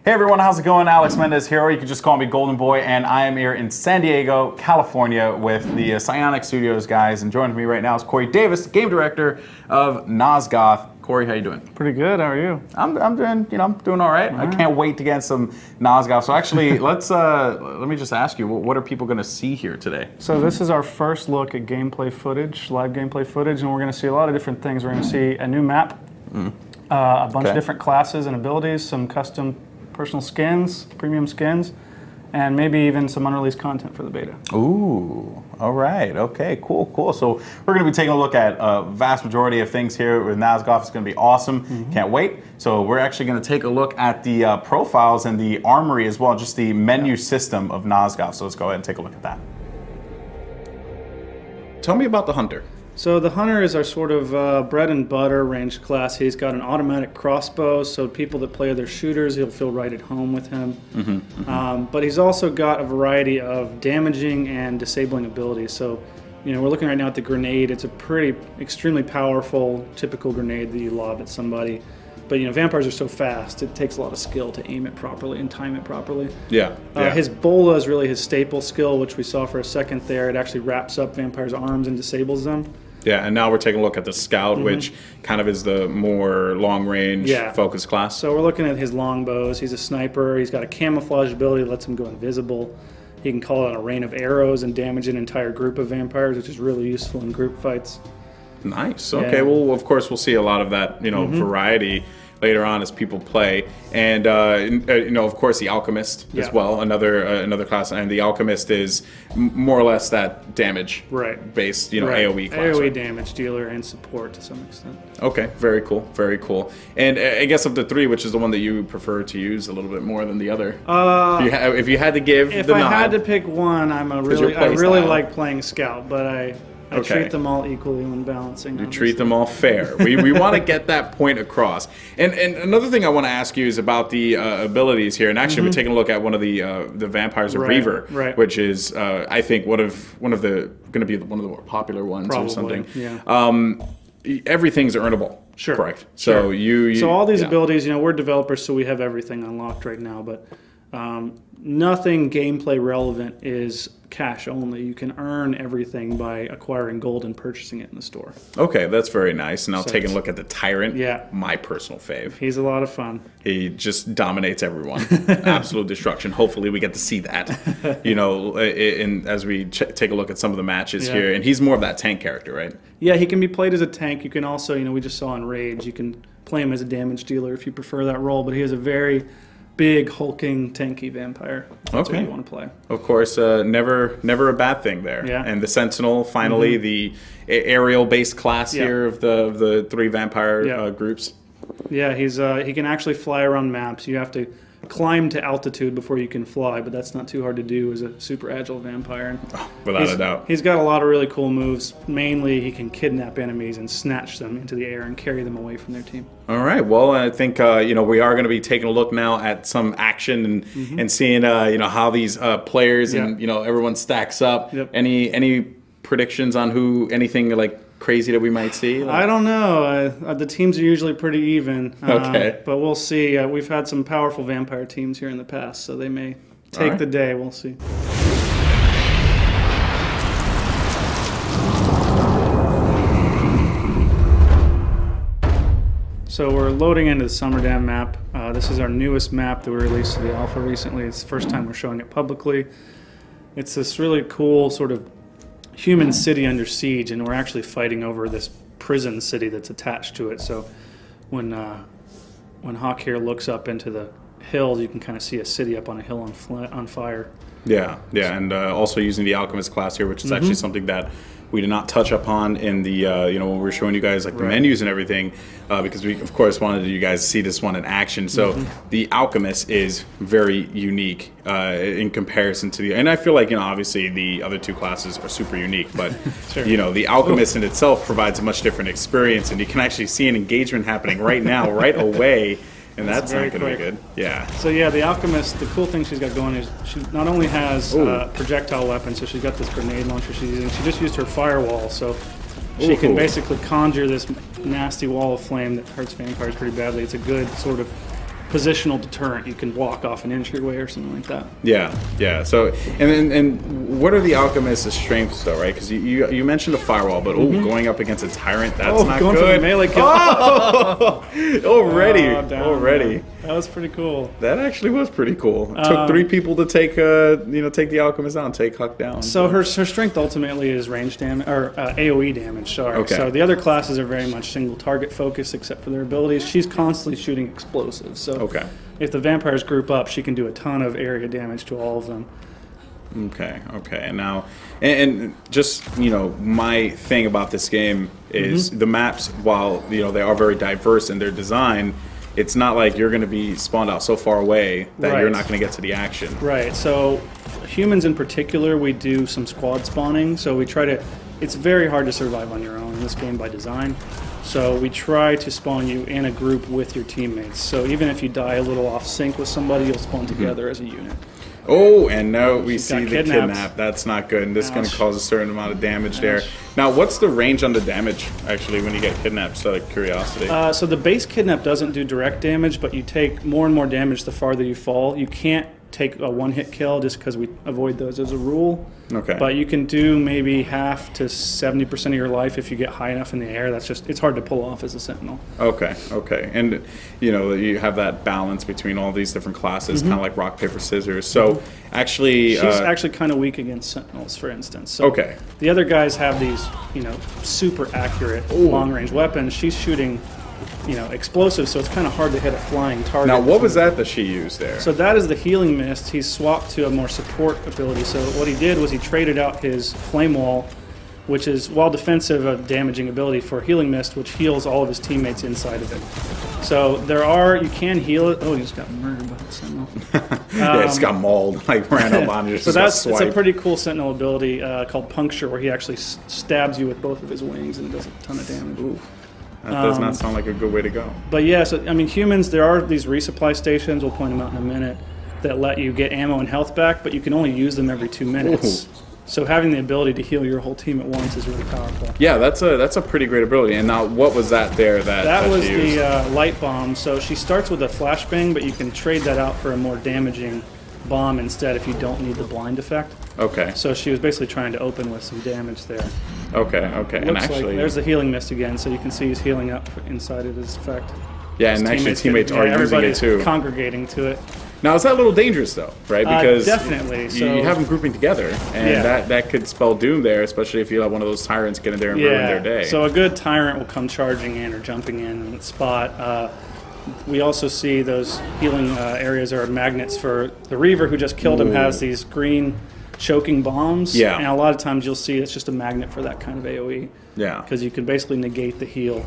Hey everyone, how's it going? Alex Mendez here, or you can just call me Golden Boy, and I am here in San Diego, California with the Psionic Studios guys, and joining me right now is Corey Davis, game director of Nosgoth. Corey, how you doing? Pretty good. How are you? I'm doing, I'm doing all right. I can't wait to get some Nosgoth. So actually, let me just ask you, what are people going to see here today? So this is our first look at gameplay footage, live gameplay footage, and we're going to see a lot of different things. We're going to see a new map, a bunch of different classes and abilities, some custom personal skins, premium skins, and maybe even some unreleased content for the beta. Ooh, all right, okay, cool, cool. So we're going to be taking a look at a vast majority of things here with Nosgoth. It's going to be awesome. Can't wait. So we're actually going to take a look at the profiles and the armory as well, just the menu system of Nosgoth. So let's go ahead and take a look at that. Tell me about the Hunter. So the Hunter is our sort of bread and butter ranged class. He's got an automatic crossbow, so people that play other shooters, he'll feel right at home with him. But he's also got a variety of damaging and disabling abilities. So, you know, we're looking right now at the grenade. It's a extremely powerful, typical grenade that you lob at somebody. But, you know, vampires are so fast, it takes a lot of skill to aim it properly and time it properly. Yeah. His bola is really his staple skill, which we saw for a second there. It actually wraps up vampires' arms and disables them. Yeah, and now we're taking a look at the Scout, which kind of is the more long-range focus class. So we're looking at his longbows. He's a sniper. He's got a camouflage ability that lets him go invisible. He can call out a rain of arrows and damage an entire group of vampires, which is really useful in group fights. Nice. Okay, well, of course, we'll see a lot of that, you know, variety later on as people play, and you know, of course, the Alchemist as well, another class, and the Alchemist is more or less that damage based, you know, AOE class. AOE damage dealer and support to some extent. Okay, very cool, very cool. And I guess of the three, which is the one that you prefer to use a little bit more than the other? If you had to give if the I nod, had to pick one, I really like playing Scout, but I treat them all equally when balancing. You treat them all fair. We want to get that point across. And another thing I want to ask you is about the abilities here. And actually, we're taking a look at one of the vampires of Reaver, which is I think one of the more popular ones or something. Yeah. Everything's earnable. Sure. Correct. So so all these abilities, you know, we're developers, so we have everything unlocked right now, but nothing gameplay relevant is cash only. You can earn everything by acquiring gold and purchasing it in the store. Okay, that's very nice. And I'll take a look at the Tyrant. Yeah. My personal fave. He's a lot of fun. He just dominates everyone. Absolute destruction. Hopefully we get to see that, you know, as we take a look at some of the matches here. And he's more of that tank character, right? Yeah, he can be played as a tank. You can also, you know, we just saw in Rage, you can play him as a damage dealer if you prefer that role, but he has a very big, hulking, tanky vampire. That's what you want to play. Of course, never a bad thing there. Yeah. And the Sentinel, finally, the aerial-based class here of the three vampire groups. Yeah, he can actually fly around maps. You have to climb to altitude before you can fly, but that's not too hard to do as a super agile vampire. Without a doubt. He's got a lot of really cool moves. Mainly, he can kidnap enemies and snatch them into the air and carry them away from their team. All right. Well, I think you know, we are going to be taking a look now at some action and seeing you know, how these players and you know, everyone stacks up. Any predictions on anything like crazy that we might see? I don't know. The teams are usually pretty even. Okay. But we'll see. We've had some powerful vampire teams here in the past, so they may take the day. We'll see. So we're loading into the Summerdam map. This is our newest map that we released to the alpha recently. It's the first time we're showing it publicly. It's this really cool sort of human city under siege, and we're actually fighting over this prison city that's attached to it. So when Hawk here looks up into the hills, you can kind of see a city up on a hill on fire. Yeah, and also using the Alchemist class here, which is actually something that we did not touch upon in the you know, when we were showing you guys like the menus and everything, because we of course wanted you guys to see this one in action. So the Alchemist is very unique in comparison to and I feel like, you know, obviously the other two classes are super unique, but you know, the Alchemist in itself provides a much different experience, and you can actually see an engagement happening right now, right away. And that's not going to be good. Yeah. So yeah, the Alchemist, the cool thing she's got going is she not only has projectile weapons, so she's got this grenade launcher she's using. She just used her firewall, so she can basically conjure this nasty wall of flame that hurts vampires pretty badly. It's a good sort of positional deterrent. You can walk off an entryway or something like that. Yeah. So, and what are the alchemist's strengths though, right? Because you mentioned a firewall, but going up against a tyrant, that's not going good. For the melee kill. Already. That was pretty cool. That actually was pretty cool. It took 3 people to take the alchemist down, take Huck down. So her strength ultimately is range damage or AOE damage. Sorry. Okay. So the other classes are very much single target focused, except for their abilities. She's constantly shooting explosives. So if the vampires group up, she can do a ton of area damage to all of them. Okay. And now, and just my thing about this game is the maps. While they are very diverse in their design, it's not like you're going to be spawned out so far away that you're not going to get to the action. Right. So humans in particular, we do some squad spawning. So we try to. It's very hard to survive on your own in this game by design. So we try to spawn you in a group with your teammates. So even if you die a little off sync with somebody, you'll spawn together as a unit. Oh, and now we see the kidnap. That's not good, and this is going to cause a certain amount of damage there. Now, what's the range on the damage, actually, when you get kidnapped, so out of curiosity? So the base kidnap doesn't do direct damage, but you take more and more damage the farther you fall. You can't take a one-hit kill just because we avoid those as a rule. Okay. But you can do maybe half to 70% of your life if you get high enough in the air. That's just, it's hard to pull off as a sentinel. Okay. And, you have that balance between all these different classes, kind of like rock, paper, scissors. So, actually... She's actually kind of weak against sentinels, for instance. So okay. The other guys have these, super accurate long-range weapons. She's shooting... explosive, so it's kind of hard to hit a flying target. Now, what was that she used there? So that is the healing mist. He's swapped to a more support ability. So what he did was he traded out his flame wall, which is, while defensive, a damaging ability for healing mist, which heals all of his teammates inside of it. So you can heal it. Oh, he just got murdered by the sentinel. It's got mauled, ran up on you. So it's a pretty cool sentinel ability called puncture, where he actually stabs you with both of his wings and does a ton of damage. Ooh. That does not sound like a good way to go. But yeah, so humans, there are these resupply stations, we'll point them out in a minute, that let you get ammo and health back, but you can only use them every 2 minutes. Ooh. So having the ability to heal your whole team at once is really powerful. Yeah, that's a pretty great ability. And now, what was that there that was she used? The light bomb. So she starts with a flashbang, but you can trade that out for a more damaging bomb instead if you don't need the blind effect. Okay. So she was basically trying to open with some damage there. Okay. And actually, like there's the healing mist again, so you can see he's healing up inside of his effect. Yeah, and actually teammates are using it too. Congregating to it. Now, is that a little dangerous though, right? Because definitely. You have them grouping together, and that could spell doom there, especially if you have one of those tyrants get in there and ruin their day. So a good tyrant will come charging in or jumping in the spot. We also see those healing areas are magnets for the Reaver who just killed him. Has these green choking bombs. Yeah. And a lot of times you'll see it's just a magnet for that kind of AoE. Yeah. Because you can basically negate the heal.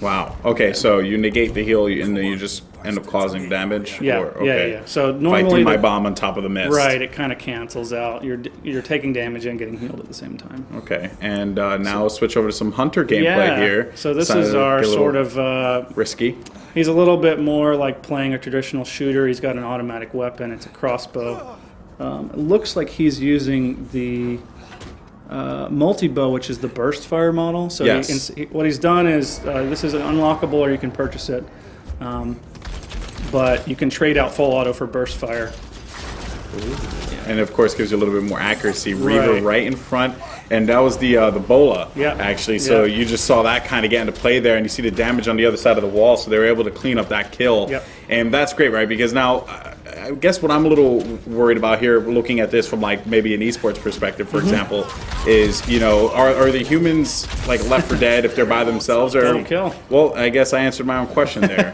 Wow. Okay, so you negate the heal and then you just end up causing damage? Yeah. Yeah. So normally... If I threw my bomb on top of the mist. Right, it kind of cancels out. You're taking damage and getting healed at the same time. Okay, and now switch over to some Hunter gameplay here. So this is our sort of... risky. He's a little bit more like playing a traditional shooter. He's got an automatic weapon. It's a crossbow. It looks like he's using the multi-bow, which is the burst fire model. So what he's done is, this is an unlockable, or you can purchase it. But you can trade out full auto for burst fire. And of course gives you a little bit more accuracy. Reaver right in front. And that was the bola, actually. So you just saw that kind of get into play there, and you see the damage on the other side of the wall, so they were able to clean up that kill. And that's great, right? Because now, I guess what I'm a little worried about here, looking at this from like maybe an esports perspective, for example, is, are the humans like Left 4 Dead if they're by themselves? Or don't kill. Well, I guess I answered my own question there.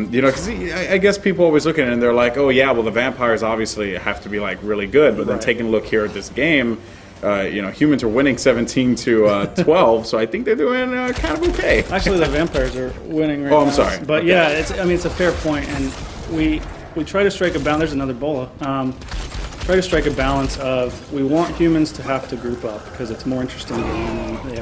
Because I guess people always look at it and they're like, oh yeah, well the vampires obviously have to be like really good, but then taking a look here at this game, humans are winning 17 to 12, so I think they're doing kind of okay. Actually, the vampires are winning right now. Oh, I'm sorry. But yeah, it's a fair point, and we try to strike a balance. There's another bola. Try to strike a balance of, we want humans to have to group up because it's more interesting game and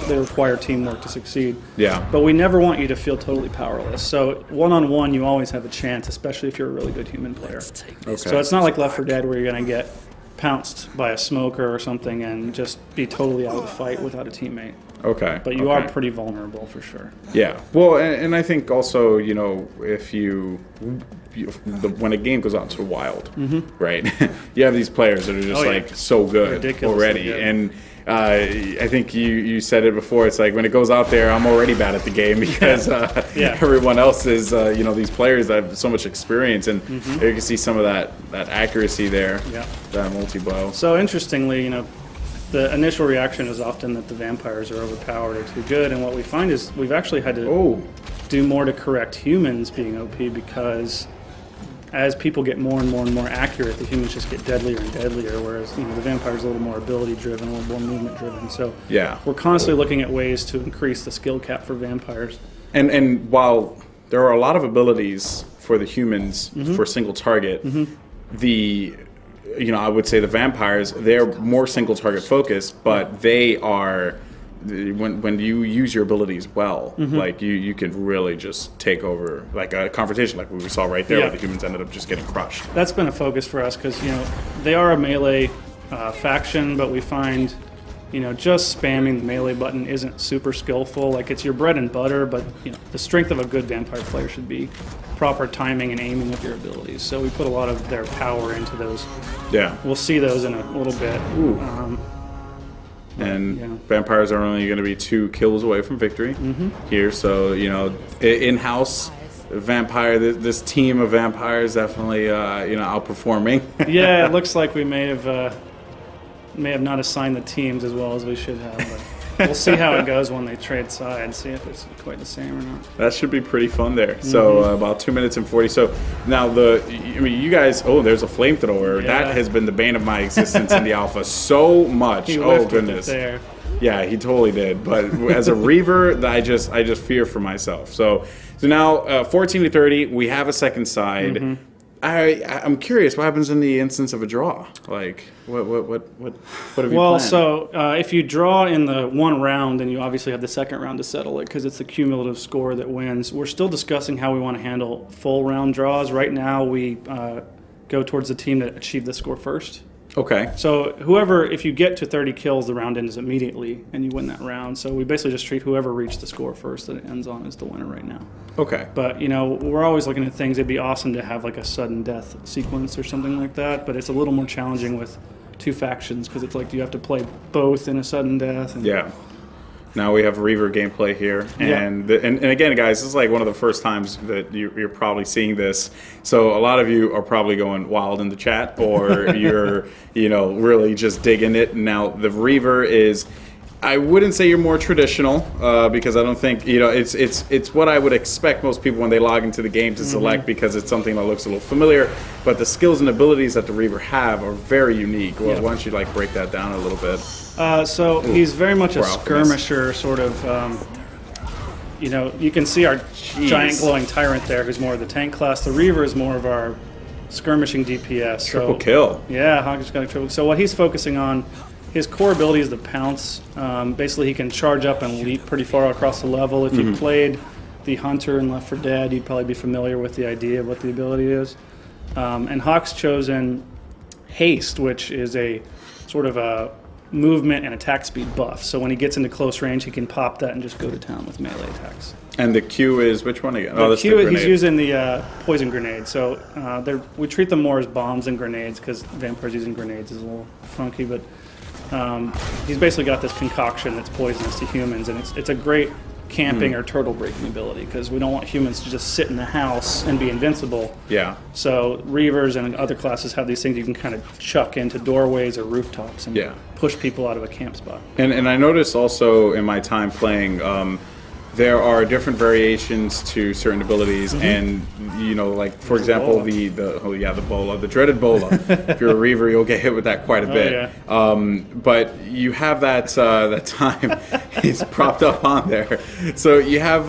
they require teamwork to succeed. Yeah. But we never want you to feel totally powerless. So one-on-one, you always have a chance, especially if you're a really good human player. Okay. So it's not like Left 4 Dead where you're going to get pounced by a smoker or something and just be totally out of the fight without a teammate. Okay. But you are pretty vulnerable for sure. Yeah. Well, and I think also, you know, if when a game goes out into the wild, right? You have these players that are just so good already, good. and I think you said it before. It's like when it goes out there, I'm already bad at the game because everyone else is, you know, these players that have so much experience, and you can see some of that accuracy there. Yeah. That multi-blow. So interestingly, you know, the initial reaction is often that the vampires are overpowered or too good, and what we find is we've actually had to do more to correct humans being OP because as people get more and more and more accurate, the humans just get deadlier and deadlier, whereas, you know, the vampires are a little more ability-driven, a little more movement-driven. So we're constantly looking at ways to increase the skill cap for vampires. And while there are a lot of abilities for the humans for a single target, you know, I would say the vampires, they're more single target focused, but they are, when you use your abilities well, like you can really just take over, like a confrontation like we saw right there where the humans ended up just getting crushed. That's been a focus for us because, you know, they are a melee faction, but we find, you know, just spamming the melee button isn't super skillful. Like, it's your bread and butter, but, you know, the strength of a good vampire player should be proper timing and aiming with your abilities. So we put a lot of their power into those. Yeah. We'll see those in a little bit. Vampires are only going to be 2 kills away from victory here. So, you know, in-house vampire, this team of vampires definitely, you know, outperforming. Yeah, it looks like we may have not assigned the teams as well as we should have. But we'll see how it goes when they trade sides, see if it's quite the same or not. That should be pretty fun there. So about 2 minutes and 40. So now you guys, there's a flamethrower. Yeah. That has been the bane of my existence in the alpha so much. Oh goodness. There. Yeah, he totally did. But as a Reaver, I just fear for myself. So now 14-30, we have a second side. I'm curious, what happens in the instance of a draw? Like, what have you planned? So if you draw in the one round, then you obviously have the second round to settle it because it's the cumulative score that wins. We're still discussing how we want to handle full round draws. Right now, we go towards the team that achieved the score first. Okay. So if you get to 30 kills, the round ends immediately, and you win that round. So we basically just treat whoever reached the score first that it ends on as the winner right now. Okay. But, you know, we're always looking at things. It'd be awesome to have like a sudden death sequence or something like that, but it's a little more challenging with 2 factions because it's like you have to play both in a sudden death. Yeah. Now we have Reaver gameplay here, and again, guys, this is like one of the first times that you're probably seeing this. So a lot of you are probably going wild in the chat, or you're, you know, really just digging it. Now the Reaver is, I wouldn't say you're more traditional because I don't think, you know, it's what I would expect most people when they log into the game to select because it's something that looks a little familiar. But the skills and abilities that the Reaver have are very unique. Well, why don't you like break that down a little bit? He's very much a skirmisher, sort of. You know, you can see our giant glowing tyrant there, who's more of the tank class. The Reaver is more of our skirmishing DPS. Triple kill. Yeah, Hog's got a triple. So what he's focusing on, his core ability is the pounce. Basically, he can charge up and leap pretty far across the level. If you played the Hunter in Left 4 Dead, you'd probably be familiar with the idea of what the ability is. And Hawk's chosen Haste, which is a sort of a movement and attack speed buff. So when he gets into close range, he can pop that and just go to town with melee attacks. And the Q is which one again? The Q is he's using the poison grenade. So we treat them more as bombs than grenades because vampires using grenades is a little funky. But he's basically got this concoction that's poisonous to humans, and it's a great camping or turtle breaking ability because we don't want humans to just sit in the house and be invincible. Yeah. So Reavers and other classes have these things you can kind of chuck into doorways or rooftops and push people out of a camp spot. And I noticed also in my time playing, there are different variations to certain abilities, and you know, like for example, the bola, the dreaded bola. If you're a Reaver, you'll get hit with that quite a bit. But you have that time. He's propped up on there, so you have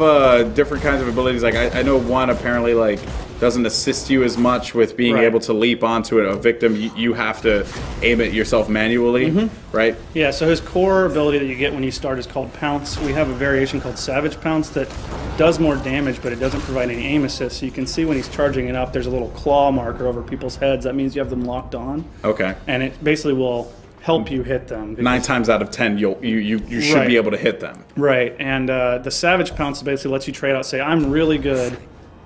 different kinds of abilities. Like I know one apparently like doesn't assist you as much with being able to leap onto a victim. You have to aim it yourself manually, right? Yeah, so his core ability that you get when you start is called Pounce. We have a variation called Savage Pounce that does more damage, but it doesn't provide any aim assist. So you can see when he's charging it up, there's a little claw marker over people's heads. That means you have them locked on. Okay. And it basically will help you hit them. 9 times out of 10, you should be able to hit them. Right, and the Savage Pounce basically lets you trade out, say, I'm really good,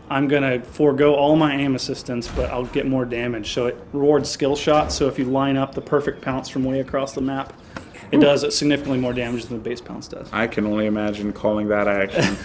I'm going to forego all my aim assistance, but I'll get more damage. So it rewards skill shots, so if you line up the perfect pounce from way across the map, it does significantly more damage than the base pounce does. I can only imagine calling that action.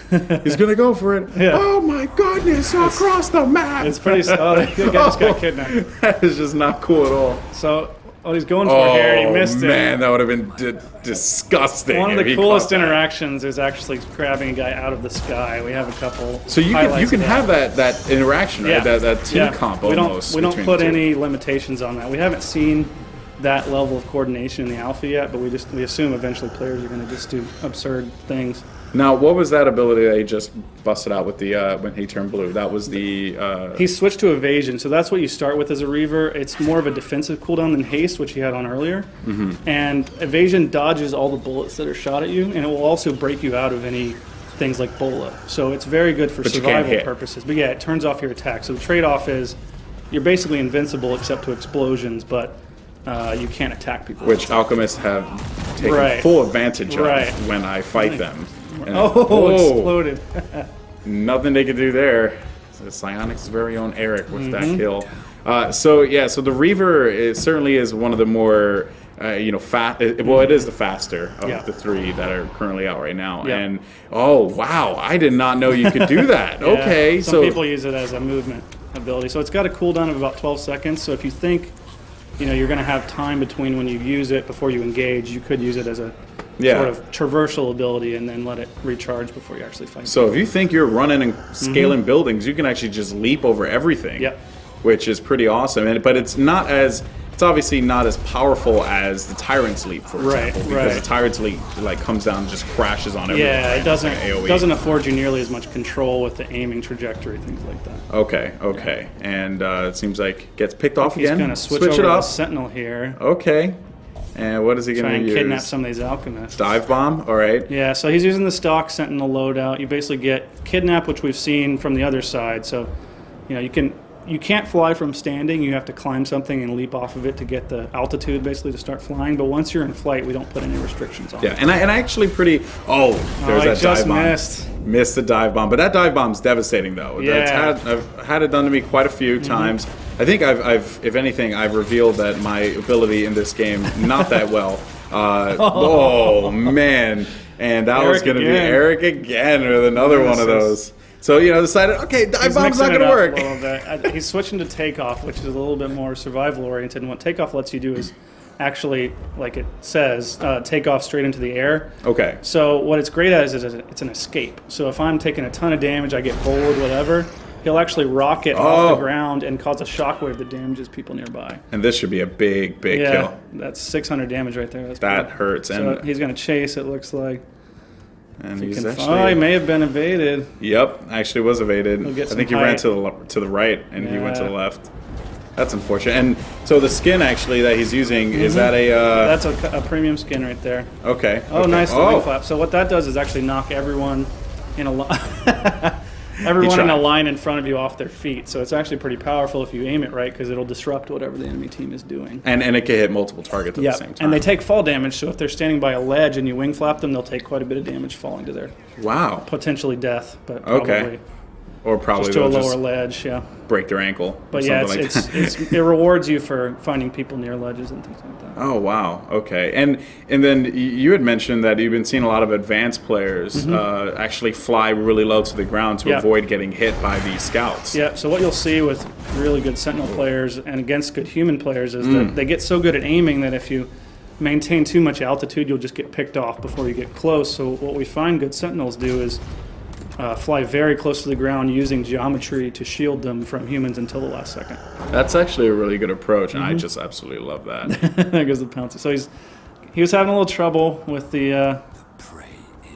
He's going to go for it. Yeah. Oh my goodness, across the map! It's pretty... Oh, the guy just got kidnapped. That is just not cool at all. So... Oh, he's going for here. He missed it. Man, that would have been disgusting. One of the coolest interactions is actually grabbing a guy out of the sky. We have a couple. So you can have that interaction, right? Yeah. That team comp almost. We don't put any limitations on that. We haven't seen that level of coordination in the alpha yet, but we assume eventually players are going to just do absurd things. Now, what was that ability that he just busted out with the when he turned blue? That was the... He switched to evasion, so that's what you start with as a Reaver. It's more of a defensive cooldown than haste, which he had on earlier. And evasion dodges all the bullets that are shot at you, and it will also break you out of any things like Bola. So it's very good for survival purposes. But yeah, it turns off your attack. So the trade-off is you're basically invincible except to explosions, but you can't attack people. Which alchemists have taken full advantage of when I fight them. Exploded. Nothing they could do there. So Psionic's very own Eric with that kill. So the Reaver certainly is one of the more it is the faster of the 3 that are currently out right now. And wow, I did not know you could do that. Okay, some people use it as a movement ability. So it's got a cooldown of about 12 seconds. So if you think you're going to have time between when you use it before you engage, you could use it as a sort of traversal ability and then let it recharge before you actually fight. So if you think you're running and scaling buildings, you can actually just leap over everything, which is pretty awesome. But it's obviously not as powerful as the Tyrant's Leap, for example, because the Tyrant's Leap comes down and just crashes on everything. Yeah, it doesn't afford you nearly as much control with the aiming trajectory, things like that. Okay. And it seems like gets picked off again. He's going to switch over to the Sentinel here. Okay. And what is he going to use? Try and kidnap some of these alchemists. Dive bomb? All right. Yeah, so he's using the stock Sentinel loadout. You basically get kidnap, which we've seen from the other side. So, you can't fly from standing. You have to climb something and leap off of it to get the altitude, basically, to start flying. But once you're in flight, we don't put any restrictions on it. Yeah, and I actually there's that dive bomb. Missed the dive bomb. But that dive bomb's devastating, though. Yeah. I've had it done to me quite a few times. I think I've, if anything, I've revealed that my ability in this game, not that well. Man. And that was going to be Eric again with another one of those. So, decided, okay, dive bomb's not going to work. A little bit. He's switching to takeoff, which is a little bit more survival-oriented. And what takeoff lets you do is actually, like it says, take off straight into the air. Okay. So what it's great at is it's an escape. So if I'm taking a ton of damage, I get bored, whatever, he'll actually rocket off the ground and cause a shockwave that damages people nearby. And this should be a big kill. That's 600 damage right there. That hurts. So he's going to chase, it looks like. And he may have been evaded. Yep, actually was evaded. I think he ran to the right, and he went to the left. That's unfortunate. And so the skin actually that he's using, is that a... That's a premium skin right there. Okay. Nice wing flap. So what that does is actually knock everyone in a in a line in front of you off their feet. So it's actually pretty powerful if you aim it right, because it'll disrupt whatever the enemy team is doing. And it can hit multiple targets at the same time. And they take fall damage, so if they're standing by a ledge and you wing flap them, they'll take quite a bit of damage falling to their potentially death, but probably or probably just to a lower ledge, break their ankle. But it rewards you for finding people near ledges and things like that. Oh wow, okay. And then you had mentioned that you've been seeing a lot of advanced players actually fly really low to the ground to avoid getting hit by these scouts. Yeah. So what you'll see with really good Sentinel players and against good human players is that they get so good at aiming that if you maintain too much altitude, you'll just get picked off before you get close. So what we find good Sentinels do is fly very close to the ground using geometry to shield them from humans until the last second. That's actually a really good approach, and I just absolutely love that. There goes the pounce. So he was having a little trouble with the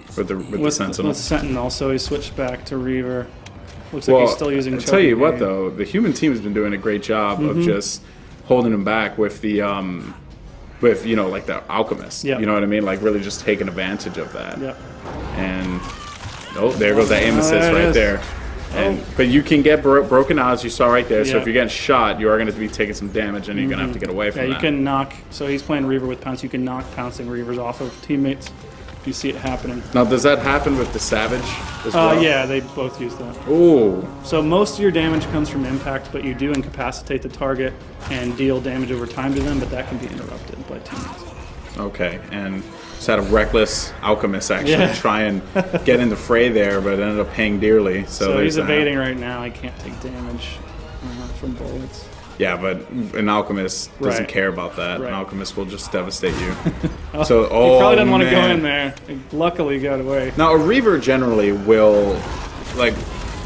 Sentinel. With Sentinel, so he switched back to Reaver. Looks like he's still using. I'll tell you what, though, the human team has been doing a great job of just holding him back with the, with like the alchemist. Yep. You know what I mean? Like really just taking advantage of that. Yep. And there goes that aim assist right there. And, but you can get broken out, as you saw right there. So if you're getting shot, you are going to be taking some damage, and you're going to have to get away from that. Yeah, you can knock. So he's playing Reaver with Pounce. You can knock pouncing Reavers off of teammates. You see it happening. Now, does that happen with the Savage as well? Yeah, they both use that. Ooh. So most of your damage comes from impact, but you do incapacitate the target and deal damage over time to them, but that can be interrupted by teammates. Okay, and so had a reckless alchemist actually try and get in the fray there, but it ended up paying dearly. So he's evading right now. He can't take damage from bullets. Yeah, but an alchemist doesn't care about that. An alchemist will just devastate you. So, he probably doesn't want to go in there. Luckily, he got away. Now, a Reaver generally will, like,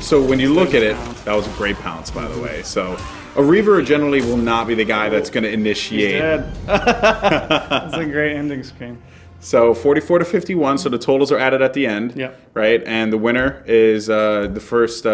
so when you look at it, that was a great pounce, by the way. So, a Reaver generally will not be the guy that's going to initiate. He's dead. That's a great ending screen. So 44 to 51. So the totals are added at the end, right? And the winner is the first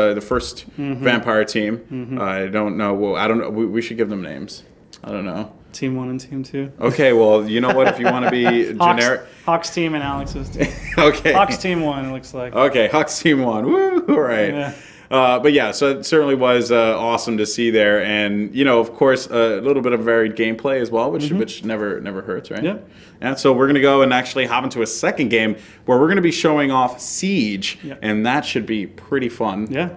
vampire team. I don't know. Well, I don't know. We should give them names. I don't know. Team 1 and Team 2. Okay. Well, you know what? If you want to be generic, Hawks team and Alex's team. Okay. Hawks team 1. It looks like. Okay. Hawks team 1. Woo! All right. Yeah. But yeah, so it certainly was awesome to see there, and of course, a little bit of varied gameplay as well, which never hurts, right? Yeah. And so we're gonna go and actually hop into a second game where we're gonna be showing off Siege, and that should be pretty fun. Yeah.